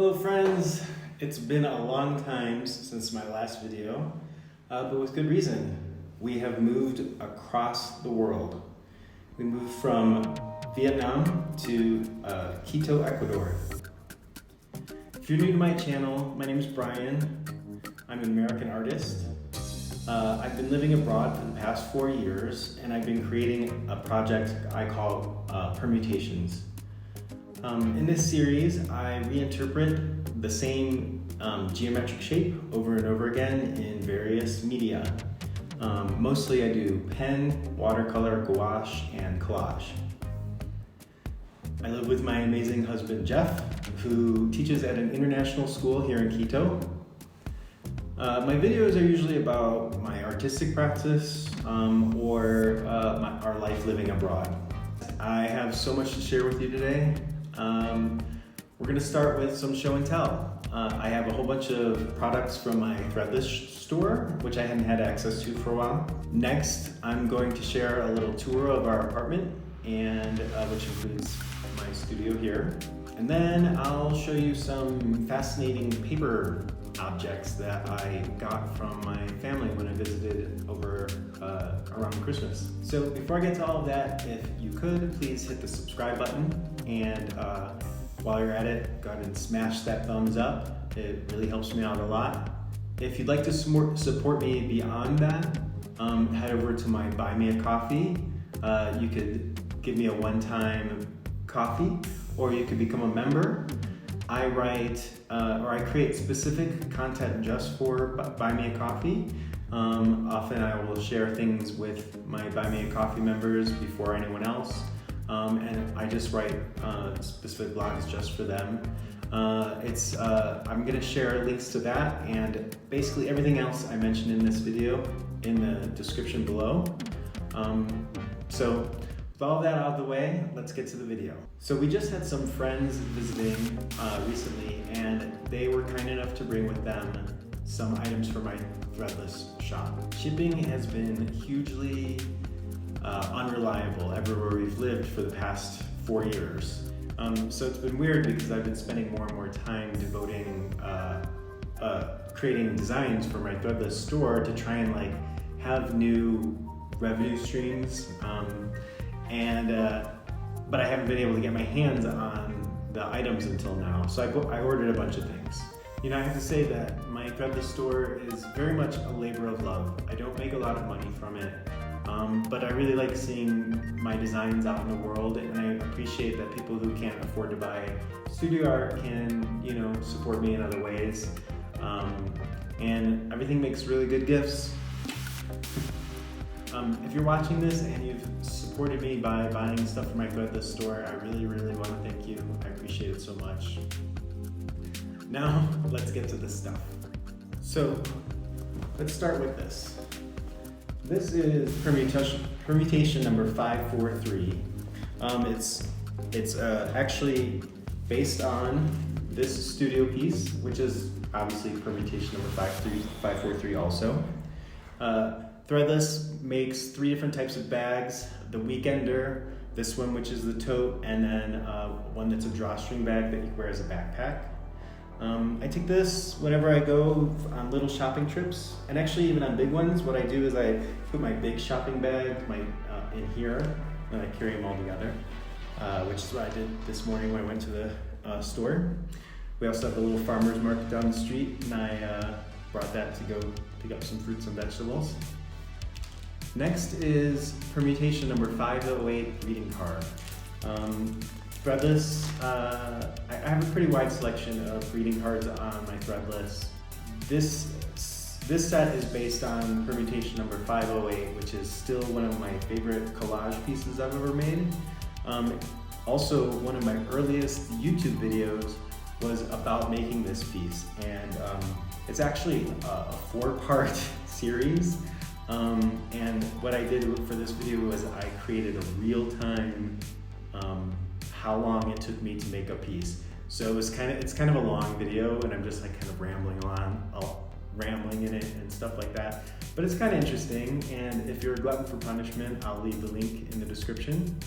Hello friends, it's been a long time since my last video, but with good reason. We have moved across the world. We moved from Vietnam to Quito, Ecuador. If you're new to my channel, my name is Brian. I'm an American artist. I've been living abroad for the past 4 years, and I've been creating a project I call Permutations. In this series, I reinterpret the same geometric shape over and over again in various media. Mostly I do pen, watercolor, gouache, and collage. I live with my amazing husband Jeff, who teaches at an international school here in Quito. My videos are usually about my artistic practice or our life living abroad. I have so much to share with you today. We're going to start with some show and tell. I have a whole bunch of products from my Threadless store, which I hadn't had access to for a while. Next, I'm going to share a little tour of our apartment, and which includes my studio here. And then I'll show you some fascinating paper objects that I got from my family when I visited over around Christmas. So before I get to all of that, if you could, please hit the subscribe button, and while you're at it, go ahead and smash that thumbs up. It really helps me out a lot. If you'd like to support me beyond that, head over to my Buy Me a Coffee. You could give me a one-time coffee, or you could become a member. I write or I create specific content just for Buy Me a Coffee. Often I will share things with my Buy Me a Coffee members before anyone else. And I just write specific blogs just for them. I'm gonna share links to that and basically everything else I mentioned in this video in the description below. So with all that out of the way, let's get to the video. So we just had some friends visiting recently, and they were kind enough to bring with them some items for my Threadless shop. Shipping has been hugely unreliable everywhere we've lived for the past 4 years. So it's been weird because I've been spending more and more time devoting creating designs for my Threadless store to try and have new revenue streams. But I haven't been able to get my hands on the items until now. So I ordered a bunch of things. You know, I have to say that my Threadless store is very much a labor of love. I don't make a lot of money from it, but I really like seeing my designs out in the world, and I appreciate that people who can't afford to buy studio art can, you know, support me in other ways. And everything makes really good gifts. If you're watching this and you've supported me by buying stuff from my Threadless store, I really, really want to thank you. I appreciate it so much. Now, let's get to this stuff. So, let's start with this. This is permutation number 543. It's actually based on this studio piece, which is obviously permutation number 543 also. Threadless makes 3 different types of bags: the Weekender, this one which is the tote, and then one that's a drawstring bag that you wear as a backpack. I take this whenever I go on little shopping trips, and actually even on big ones. What I do is I put my big shopping bag in here, and I carry them all together, which is what I did this morning when I went to the store. We also have a little farmer's market down the street, and I brought that to go pick up some fruits and vegetables. Next is permutation number 508 greeting card. Threadless, I have a pretty wide selection of greeting cards on my Threadless. This set is based on permutation number 508, which is still one of my favorite collage pieces I've ever made. Also, one of my earliest YouTube videos was about making this piece, and it's actually a 4-part series. And what I did for this video was I created a real-time how long it took me to make a piece. So it's kind of a long video, and I'm just kind of rambling in it and stuff like that. But it's kind of interesting, and if you're a glutton for punishment, I'll leave the link in the description.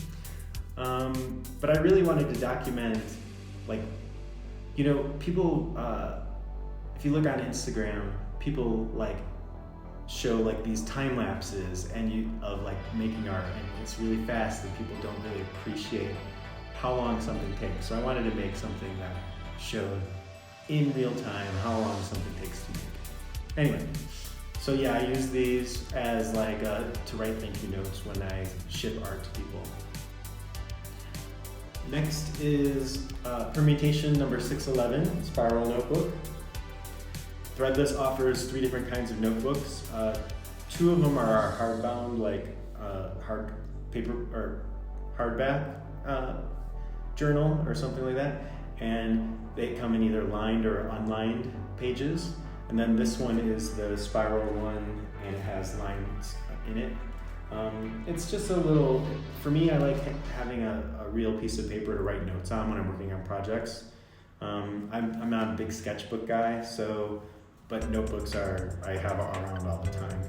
But I really wanted to document You know, people, if you look on Instagram, people like show like these time lapses of like making art, and it's really fast and people don't really appreciate how long something takes. So I wanted to make something that showed in real time how long something takes to make. Anyway, so yeah, I use these as like to write thank you notes when I ship art to people. Next is permutation number 611, spiral notebook. Threadless offers 3 different kinds of notebooks. 2 of them are hardbound, like hard paper or hardback journal or something like that, and they come in either lined or unlined pages. And then this one is the spiral one, and it has lines in it. It's just a little, for me, I like having a real piece of paper to write notes on when I'm working on projects. I'm not a big sketchbook guy, but notebooks I have around all the time.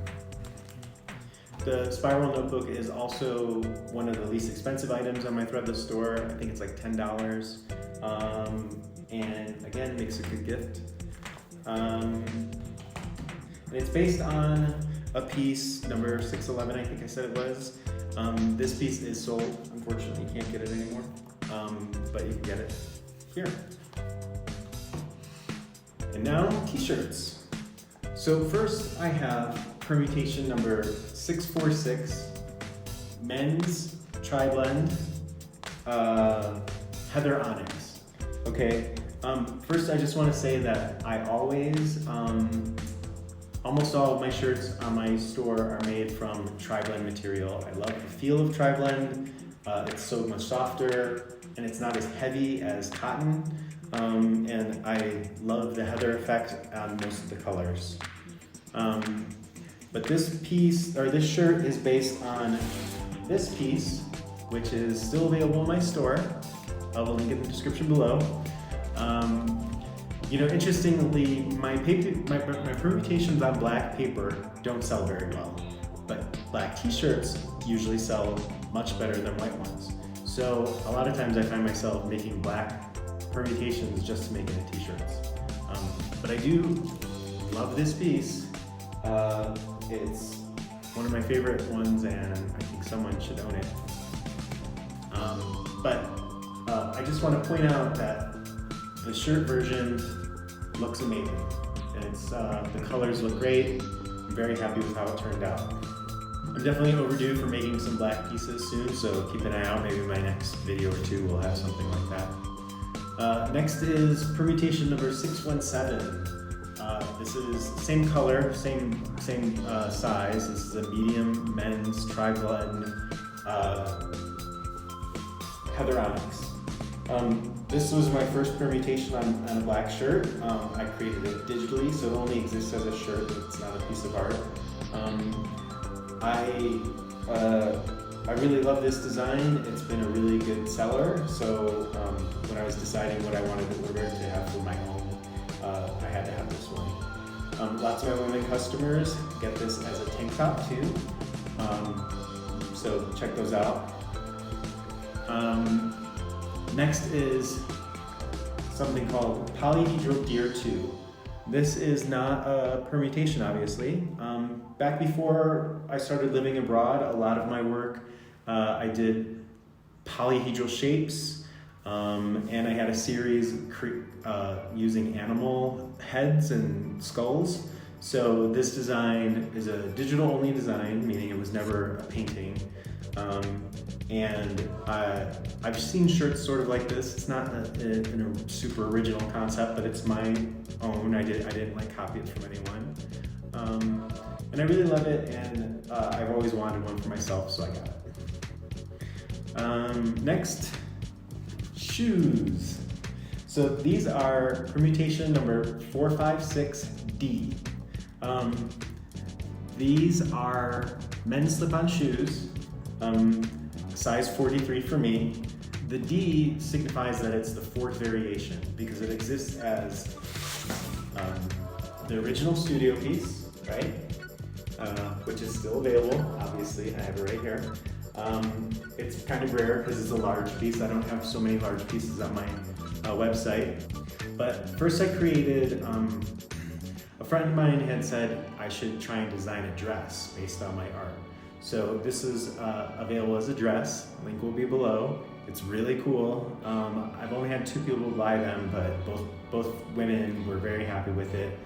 The spiral notebook is also one of the least expensive items on my Threadless store. I think it's like $10. And again, makes a good gift. And it's based on a piece, number 611, I think I said it was. This piece is sold. Unfortunately, you can't get it anymore, but you can get it here. And now, t-shirts. So first I have permutation number 646, men's tri-blend, heather onyx. Okay, first I just want to say that I always, almost all of my shirts on my store are made from tri-blend material. I love the feel of tri-blend. It's so much softer and it's not as heavy as cotton. And I love the heather effect on most of the colors. But this piece, or this shirt, is based on this piece, which is still available in my store. I'll link in the description below. You know, interestingly, my permutations on black paper don't sell very well, but black t-shirts usually sell much better than white ones. So a lot of times I find myself making black permutations just to make it into t-shirts. But I do love this piece. It's one of my favorite ones, and I think someone should own it. I just want to point out that the shirt version looks amazing. And it's the colors look great. I'm very happy with how it turned out. I'm definitely overdue for making some black pieces soon, so keep an eye out. Maybe my next video or 2 will have something like that. Next is permutation number 617. This is same color, same size. This is a medium men's tri-blend heather onyx. This was my first permutation on a black shirt. I created it digitally, so it only exists as a shirt. It's not a piece of art. I really love this design. It's been a really good seller. So when I was deciding what I wanted to order to have for my home, I had to have this one. Lots of my women customers get this as a tank top too. So check those out. Next is something called Polyhedral Deer 2. This is not a permutation, obviously. Back before I started living abroad, a lot of my work, I did polyhedral shapes, and I had a series using animal heads and skulls. So this design is a digital only design, meaning it was never a painting. And I've seen shirts sort of like this. It's not a super original concept, but it's my own. I didn't like copy it from anyone. And I really love it, and I've always wanted one for myself, so I got it. Next, shoes. So these are permutation number 456D. These are men's slip-on shoes, size 43 for me. The D signifies that it's the 4th variation because it exists as the original studio piece, right? Which is still available, obviously. I have it right here. It's kind of rare because it's a large piece. I don't have so many large pieces on my website. But first I created, a friend of mine had said I should try and design a dress based on my art. So this is available as a dress, link will be below. It's really cool. I've only had 2 people buy them, but both women were very happy with it.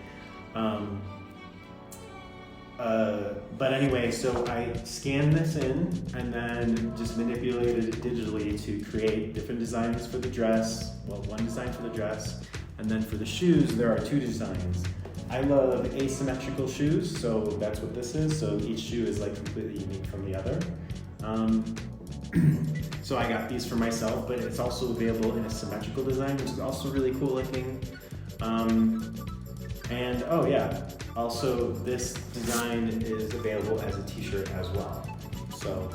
But anyway, so I scanned this in and then just manipulated it digitally to create different designs for the dress. Well, one design for the dress, and then for the shoes, there are 2 designs. I love asymmetrical shoes, so that's what this is. So each shoe is like completely unique from the other. So I got these for myself, but it's also available in a symmetrical design, which is also really cool looking. And oh yeah, also this design is available as a t-shirt as well. So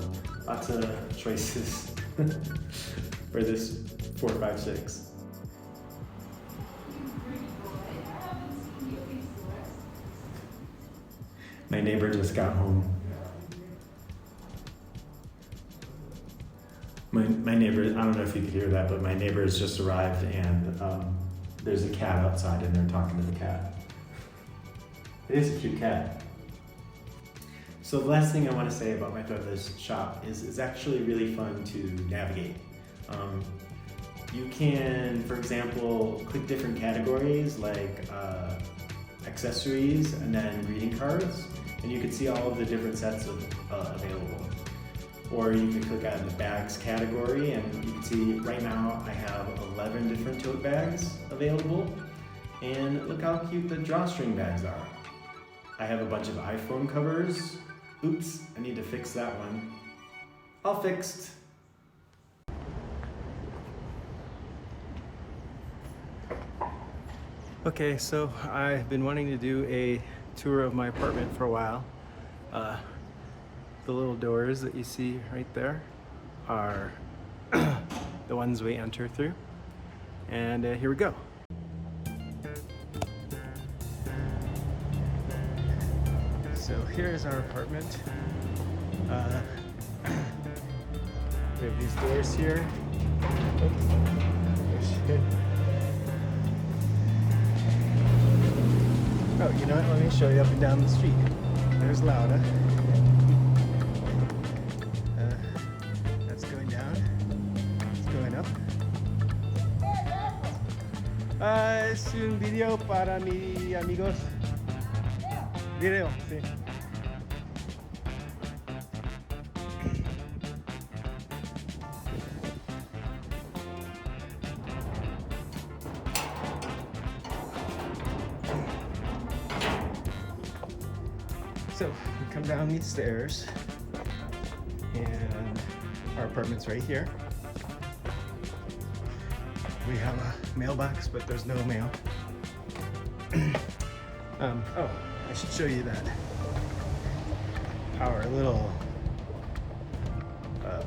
lots of choices for this 456. My neighbor just got home. My neighbor, I don't know if you could hear that, but my neighbor has just arrived and there's a cat outside and they're talking to the cat. It is a cute cat. So the last thing I want to say about my Threadless shop is it's actually really fun to navigate. You can, for example, click different categories like accessories and then greeting cards, and you can see all of the different sets of available. Or you can click on the bags category and you can see right now I have 11 different tote bags available. And look how cute the drawstring bags are. I have a bunch of iPhone covers. Oops, I need to fix that one. All fixed. Okay, so I've been wanting to do a tour of my apartment for a while. The little doors that you see right there are the ones we enter through. And here we go. So here's our apartment. We have these doors here. Oh, you know what? Let me show you up and down the street. There's Lauda. That's going down. It's going up. Es un video para mis amigos. Video, sí. So we come down these stairs and our apartment's right here. We have a mailbox, but there's no mail. Oh, I should show you that. Our little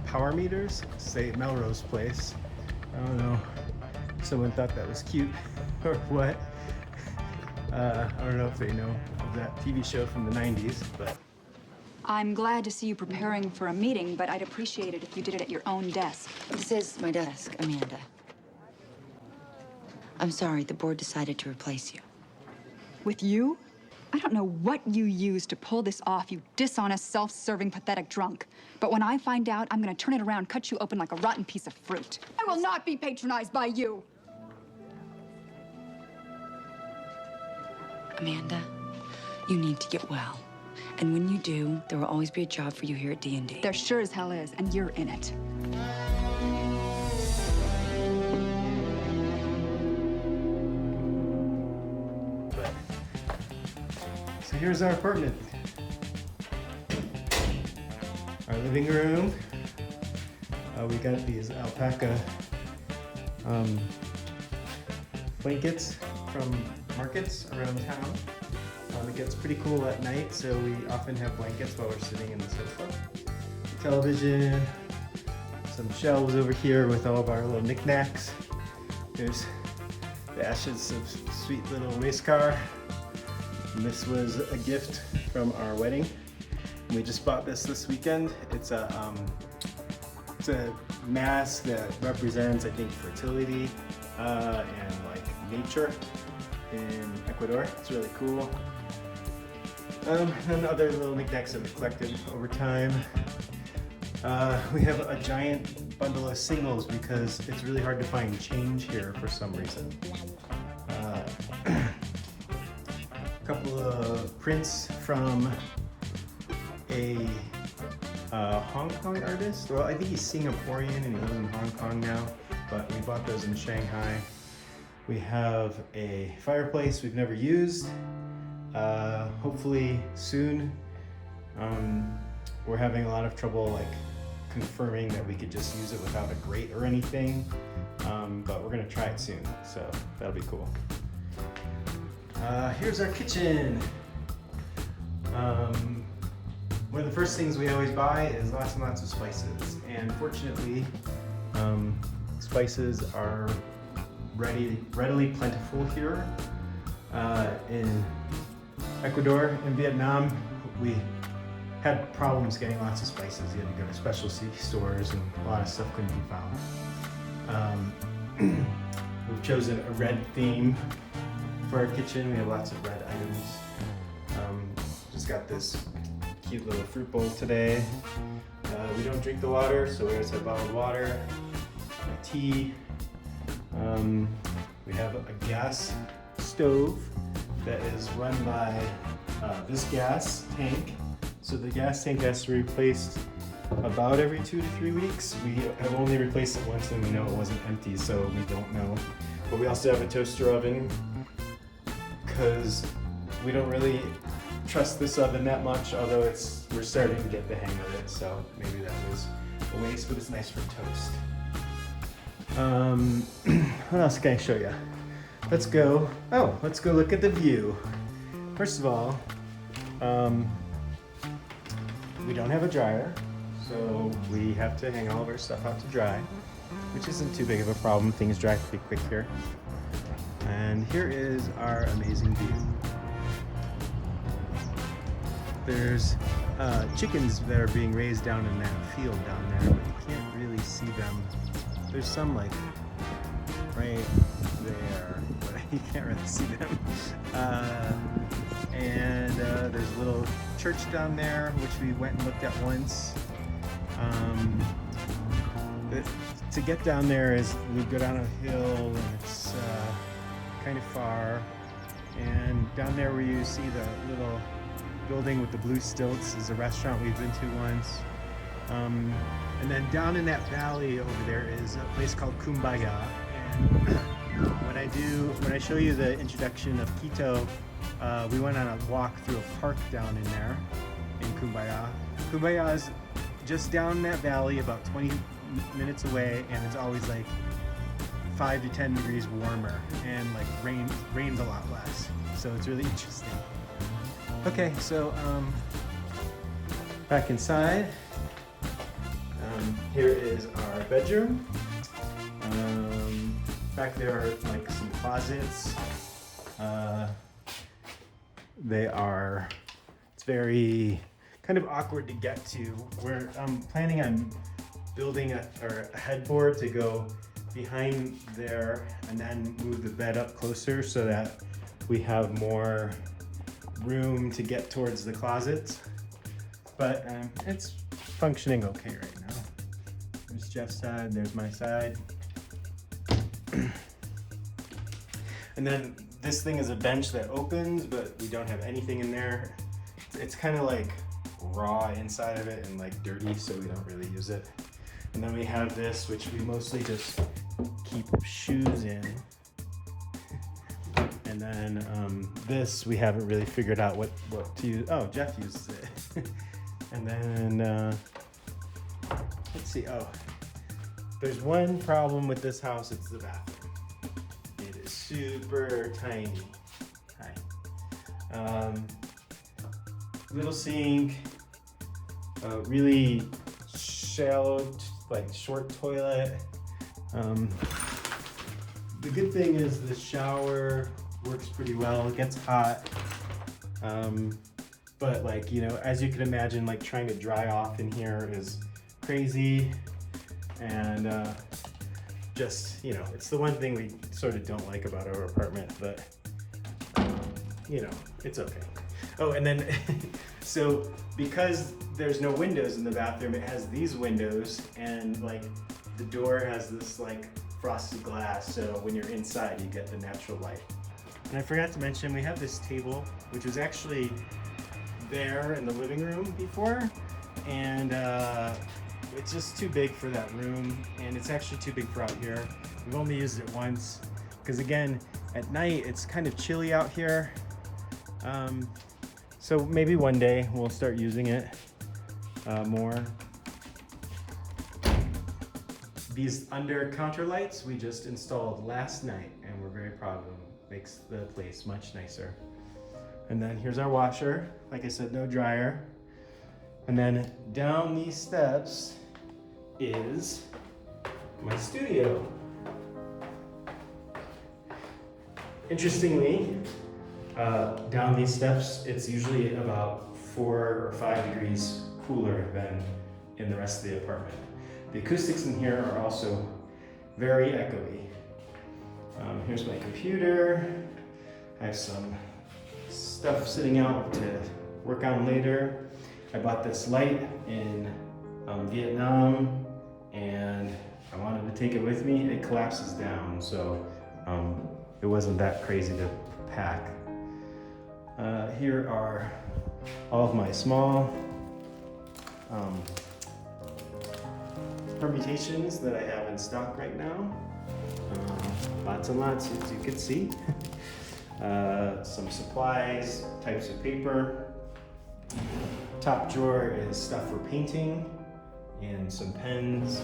power meters say Melrose Place. I don't know, someone thought that was cute or what. I don't know if they know of that TV show from the 90s, but... I'm glad to see you preparing for a meeting, but I'd appreciate it if you did it at your own desk. This is my desk, Amanda. I'm sorry, the board decided to replace you. With you? I don't know what you used to pull this off, you dishonest, self-serving, pathetic drunk. But when I find out, I'm gonna turn it around, cut you open like a rotten piece of fruit. I will not be patronized by you! Amanda, you need to get well. And when you do, there will always be a job for you here at D&D. There sure as hell is, and you're in it. So here's our apartment. Our living room. We got these alpaca blankets from markets around town. It gets pretty cool at night, so we often have blankets while we're sitting in the sofa. Television, some shelves over here with all of our little knickknacks. There's the ashes of sweet little race car. And this was a gift from our wedding. We just bought this weekend. It's a mask that represents, I think, fertility and like nature in Ecuador. It's really cool. And other little knickknacks that we collected over time. We have a giant bundle of singles because it's really hard to find change here for some reason. A couple of prints from a Hong Kong artist. Well, I think he's Singaporean and he lives in Hong Kong now, but we bought those in Shanghai. We have a fireplace we've never used. Hopefully soon. We're having a lot of trouble like confirming that we could just use it without a grate or anything, but we're gonna try it soon, so that'll be cool. Here's our kitchen. One of the first things we always buy is lots and lots of spices, and fortunately spices are readily plentiful here. In Ecuador and Vietnam, we had problems getting lots of spices. You had to go to specialty stores and a lot of stuff couldn't be found. We've chosen a red theme for our kitchen. We have lots of red items. Just got this cute little fruit bowl today. We don't drink the water, so we always have bottled water, tea. We have a gas stove that is run by this gas tank. So the gas tank has to be replaced about every 2 to 3 weeks. We have only replaced it once and we know it wasn't empty, so we don't know. But we also have a toaster oven because we don't really trust this oven that much, although we're starting to get the hang of it, so maybe that was a waste, but it's nice for toast. What else can I show you? Let's go look at the view. First of all, we don't have a dryer, so we have to hang all of our stuff out to dry, which isn't too big of a problem. Things dry pretty quick here. And here is our amazing view. There's chickens that are being raised down in that field down there, but you can't really see them. There's some like right there, but you can't really see them. And there's a little church down there, which we went and looked at once. To get down there is we go down a hill and it's kind of far. And down there where you see the little building with the blue stilts is a restaurant we've been to once. And then down in that valley over there is a place called Kumbaya. And when I show you the introduction of Quito, we went on a walk through a park down in there in Kumbaya. Kumbaya is just down that valley about 20 minutes away, and it's always like 5 to 10 degrees warmer, and like rains a lot less. So it's really interesting. Okay, so back inside. Here is our bedroom. Back there are like some closets. It's very kind of awkward to get to. We're planning on building a headboard to go behind there and then move the bed up closer so that we have more room to get towards the closets. But it's functioning okay right now. There's Jeff's side, there's my side. And then this thing is a bench that opens, but we don't have anything in there. It's kind of like raw inside of it and like dirty, so we don't really use it. And then we have this, which we mostly just keep shoes in. And then this, we haven't really figured out what to use. Oh, Jeff uses it. And then, let's see, there's one problem with this house, it's the bathroom. It is super tiny. Hi. Little sink, really shallow, like short toilet. The good thing is the shower works pretty well. It gets hot. But like, you know, as you can imagine, like trying to dry off in here is crazy. And Just, you know, it's the one thing we sort of don't like about our apartment, but you know, it's okay. Oh, and then, so because there's no windows in the bathroom, it has these windows, and like the door has this like frosted glass, so when you're inside you get the natural light. And I forgot to mention, we have this table, which was actually there in the living room before, and it's just too big for that room, and it's actually too big for out here. We've only used it once, because again, at night it's kind of chilly out here. So maybe one day we'll start using it more. These under counter lights we just installed last night, and we're very proud of them. Makes the place much nicer. And then here's our washer. Like I said, no dryer. And then down these steps is my studio. Interestingly, down these steps, it's usually about 4 or 5 degrees cooler than in the rest of the apartment. The acoustics in here are also very echoey. Here's my computer. I have some stuff sitting out to work on later. I bought this light in Vietnam, and I wanted to take it with me. It collapses down, so it wasn't that crazy to pack. Here are all of my small permutations that I have in stock right now. Lots and lots, as you can see. Some supplies, types of paper. Top drawer is stuff for painting and some pens.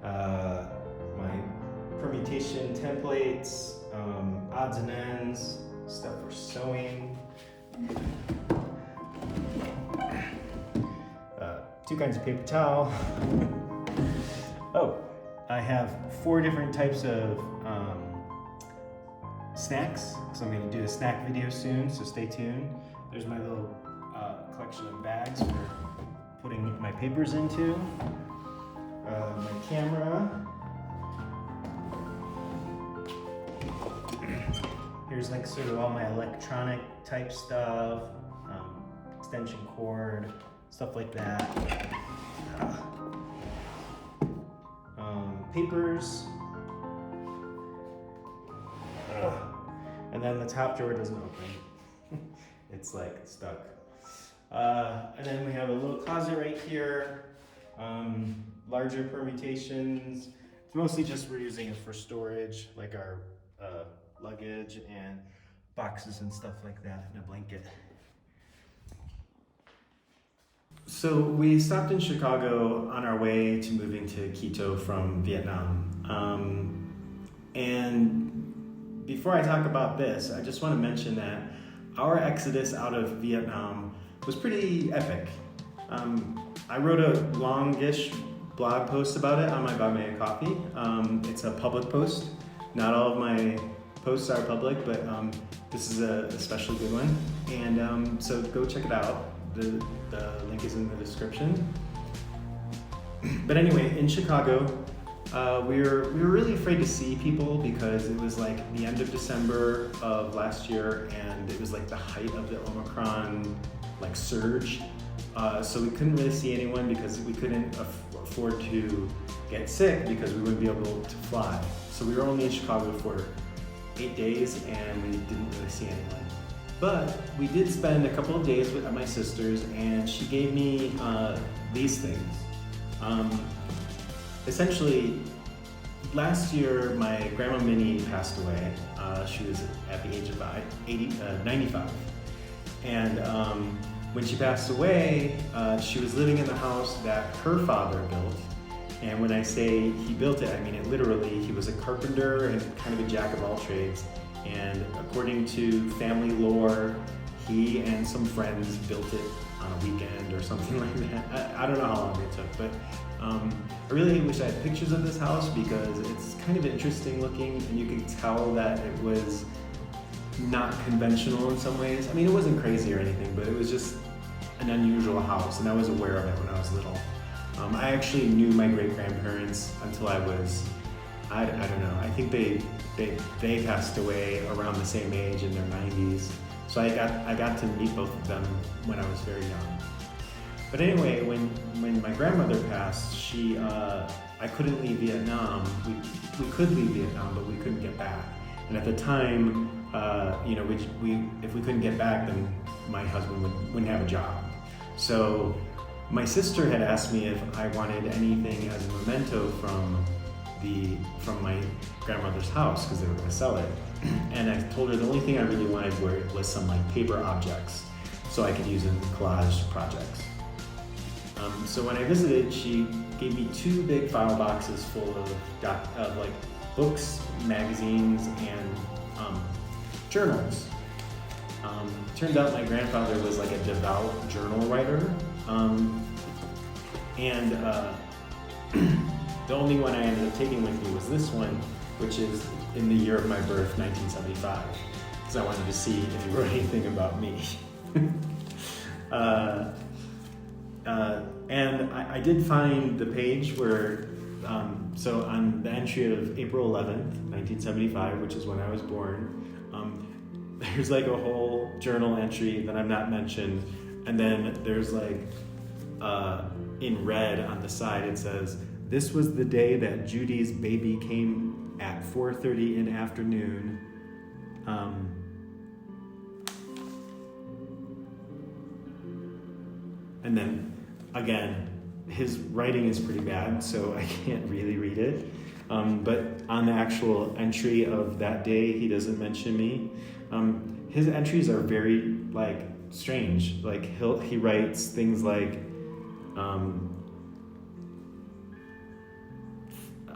My permutation templates, odds and ends, stuff for sewing. 2 kinds of paper towel. Oh, I have 4 different types of snacks, so I'm going to do a snack video soon, so stay tuned. There's my little collection of bags for putting my papers into. My camera. Here's like sort of all my electronic type stuff, extension cord, stuff like that. Papers. And then the top drawer doesn't open. It's like stuck. And then we have a little closet right here. Larger permutations. It's mostly just we're using it for storage, like our luggage and boxes and stuff like that, and a blanket. So we stopped in Chicago on our way to moving to Quito from Vietnam. And before I talk about this, I just want to mention that our exodus out of Vietnam was pretty epic. I wrote a longish blog post about it on my Buy Me a Coffee. It's a public post. Not all of my posts are public, but this is a especially good one. And so go check it out. The link is in the description. But anyway, in Chicago, we were really afraid to see people because it was like the end of December of last year, and it was like the height of the Omicron like surge. So we couldn't really see anyone because we couldn't afford to get sick because we wouldn't be able to fly. So we were only in Chicago for 8 days, and we didn't really see anyone. But we did spend a couple of days with my sisters, and she gave me these things. Essentially, last year my grandma Minnie passed away. She was at the age of 95. And when she passed away, she was living in the house that her father built. And when I say he built it, I mean it literally. He was a carpenter and kind of a jack of all trades. And according to family lore, he and some friends built it on a weekend or something like that. I don't know how long it took, but I really wish I had pictures of this house because it's kind of interesting looking, and you can tell that it was not conventional in some ways. I mean, it wasn't crazy or anything, but it was just an unusual house, and I was aware of it when I was little. I actually knew my great-grandparents until I was, I don't know, I think they passed away around the same age in their 90s. So I got to meet both of them when I was very young. But anyway, when my grandmother passed, I couldn't leave Vietnam. We could leave Vietnam, but we couldn't get back. And at the time, if we couldn't get back, then my husband wouldn't have a job. So my sister had asked me if I wanted anything as a memento from my grandmother's house, because they were going to sell it. And I told her the only thing I really wanted was some like paper objects, so I could use in collage projects. So when I visited, she gave me 2 big file boxes full of like books, magazines, and journals. Turned out my grandfather was like a devout journal writer, and the only one I ended up taking with me was this one, which is in the year of my birth, 1975, because I wanted to see if he wrote anything about me. And I did find the page where, so on the entry of April 11th, 1975, which is when I was born, there's like a whole journal entry that I'm not mentioned, and then there's like, in red on the side it says, "This was the day that Judy's baby came at 4:30 in the afternoon. And then, again, his writing is pretty bad, so I can't really read it. But on the actual entry of that day, he doesn't mention me. His entries are very, like, strange. Like, he writes things like,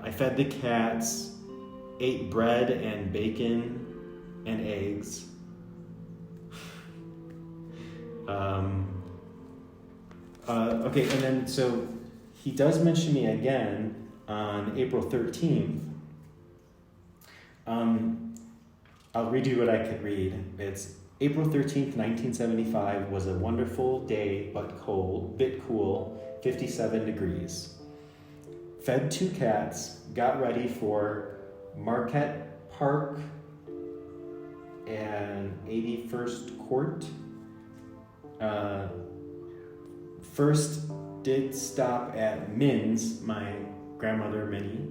I fed the cats, ate bread and bacon and eggs. Okay, and then so he does mention me again on April 13th. I'll read you what I could read. It's April 13th, 1975 was a wonderful day, but bit cool, 57 degrees. Fed 2 cats, got ready for Marquette Park and 81st Court. First did stop at Min's, my grandmother Minnie.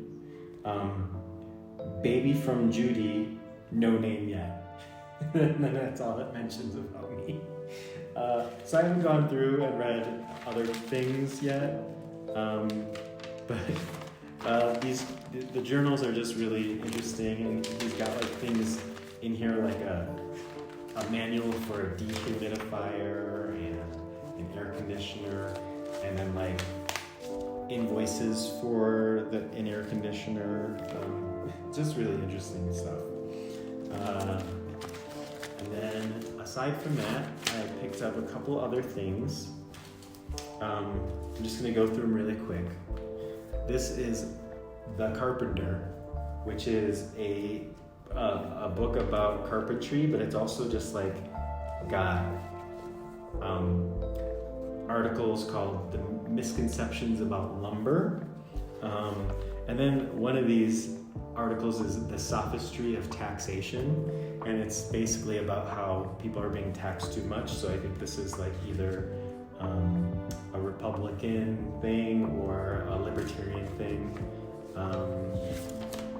Baby from Judy, no name yet. And that's all it mentions about me. So I haven't gone through and read other things yet. But the journals are just really interesting, and he's got like things in here like a manual for a dehumidifier and an air conditioner, and then like invoices for an air conditioner. Just really interesting stuff. And then aside from that, I picked up a couple other things. I'm just gonna go through them really quick. This is The Carpenter, which is a book about carpentry, but it's also just like got articles called The Misconceptions About Lumber. And then one of these articles is The Sophistry of Taxation, and it's basically about how people are being taxed too much. So I think this is like either a Republican thing or a libertarian thing.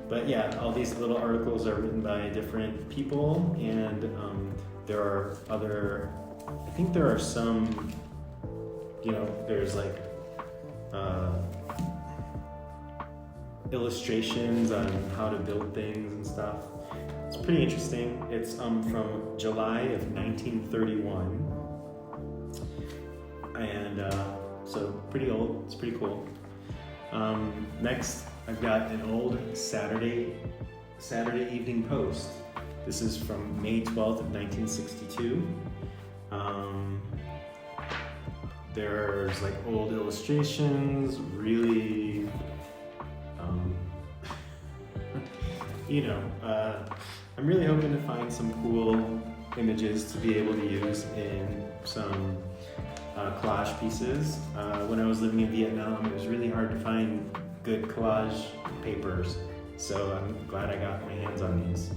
But yeah, all these little articles are written by different people, and there are other, I think there are some, there's like illustrations on how to build things and stuff. It's pretty interesting. It's from July of 1931. And so pretty old. It's pretty cool. Next, I've got an old Saturday Evening Post. This is from May 12th of 1962. There's like old illustrations, really, I'm really hoping to find some cool images to be able to use in some collage pieces. When I was living in Vietnam, it was really hard to find good collage papers, so I'm glad I got my hands on these.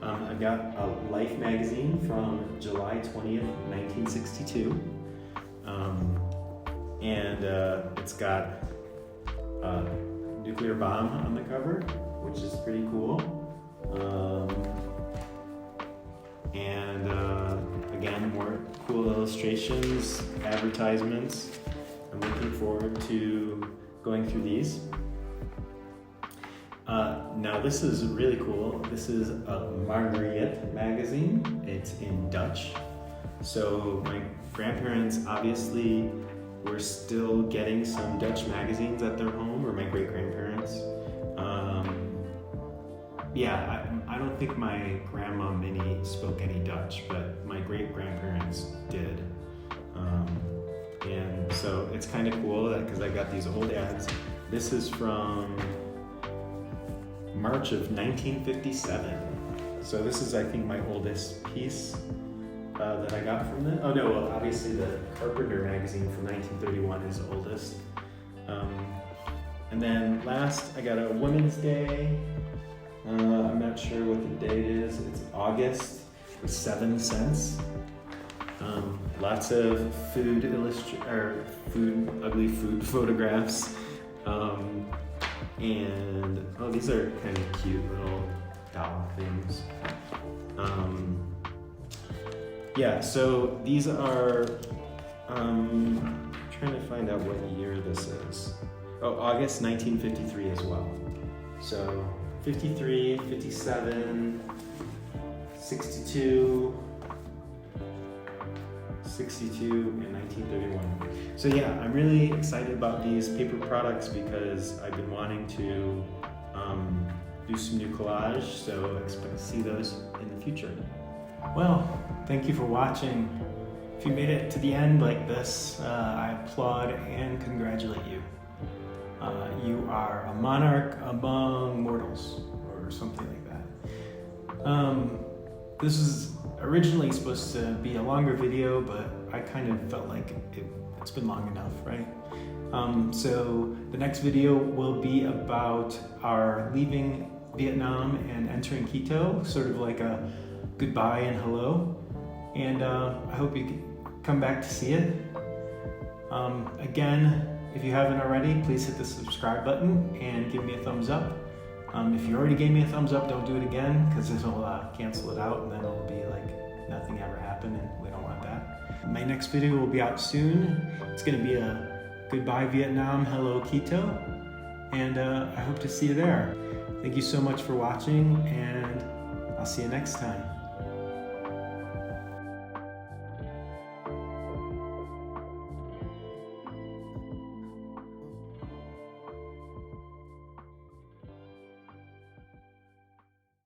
I've got a Life magazine from July 20th, 1962, and it's got a nuclear bomb on the cover, which is pretty cool. Again, more cool illustrations, advertisements. I'm looking forward to going through these. Now this is really cool. This is a Marguerite magazine. It's in Dutch. So my grandparents obviously were still getting some Dutch magazines at their home, or my great-grandparents. Yeah, I don't think my grandma Minnie spoke any Dutch, but my great-grandparents did. And so it's kind of cool that because I got these old ads. This is from March of 1957. So this is, I think, my oldest piece that I got from it. Oh no, well, obviously the Carpenter magazine from 1931 is the oldest. And then last, I got a Women's Day. I'm not sure what the date is. It's August for 7 cents. Lots of food ugly food photographs. And oh, these are kind of cute little doll things. Yeah, so these are, I'm trying to find out what year this is. Oh, August 1953 as well. So 53, 57, 62, 62, and 1931. So yeah, I'm really excited about these paper products because I've been wanting to do some new collage, so expect to see those in the future. Well, thank you for watching. If you made it to the end like this, I applaud and congratulate you. You are a monarch among mortals, or something like that. This is originally supposed to be a longer video, but I kind of felt like it's been long enough, right? So the next video will be about our leaving Vietnam and entering Quito, sort of like a goodbye and hello. And I hope you can come back to see it. Again, if you haven't already, please hit the subscribe button and give me a thumbs up. If you already gave me a thumbs up, don't do it again, because it'll cancel it out, and then it'll be like nothing ever happened, and we don't want that. My next video will be out soon. It's going to be a goodbye Vietnam, hello Quito, and I hope to see you there. Thank you so much for watching, and I'll see you next time.